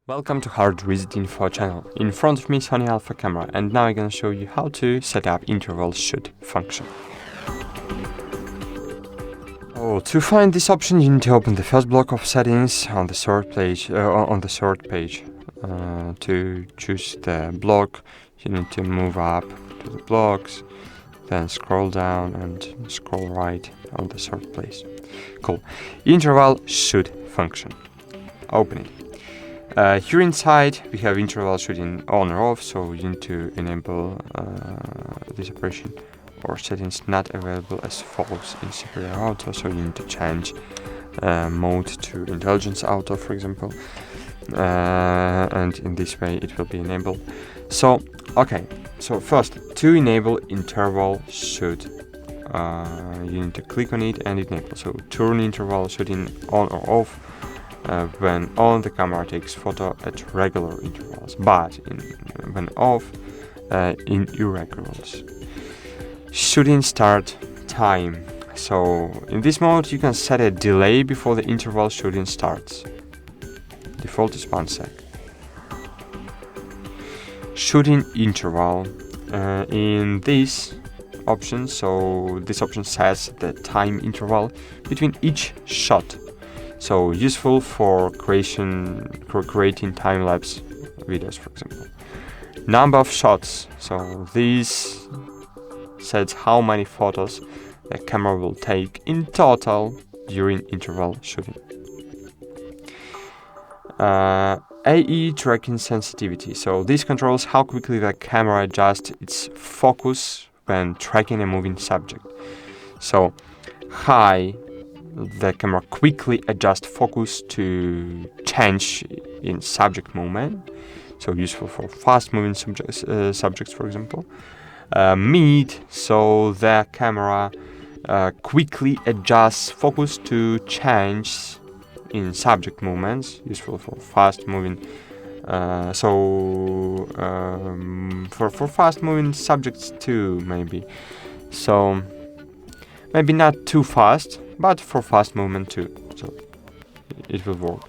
Welcome to Hard Reset Info channel. In front of me Sony Alpha camera, and now I'm gonna show you how to set up interval shoot function. To find this option, you need to open the first block of settings on the sort page. To choose the block, you need to move up to the blocks, then scroll down and scroll right on the sort place. Cool. Interval shoot function. Open it. Here inside we have interval shooting on or off, so you need to enable this operation or settings not available as false in superior auto, so you need to change mode to intelligence auto, for example, and in this way it will be enabled. So first, to enable interval shoot, you need to click on it and enable. So turn interval shooting on or off. When on, the camera takes photo at regular intervals, but when off, in irregulars. Shooting start time. So in this mode you can set a delay before the interval shooting starts. Default is 1 sec. Shooting interval. In this option, so this option sets the time interval between each shot. So useful for creating time-lapse videos, for example. Number of shots. So this sets how many photos the camera will take in total during interval shooting. AE tracking sensitivity. So this controls how quickly the camera adjusts its focus when tracking a moving subject. So high, the camera quickly adjusts focus to change in subject movement, so useful for fast moving subjects, for example. Mid, so the camera quickly adjusts focus to change in subject movements, useful for fast moving for fast moving subjects too, maybe. So maybe not too fast, but for fast movement too, so it will work.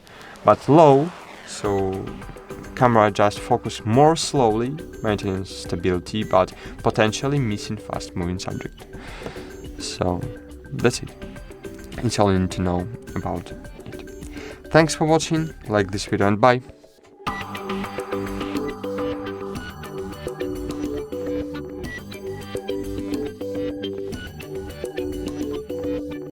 But low, so camera adjusts focus more slowly, maintaining stability, but potentially missing fast moving subject. So that's it. It's all you need to know about it. Thanks for watching, like this video and bye.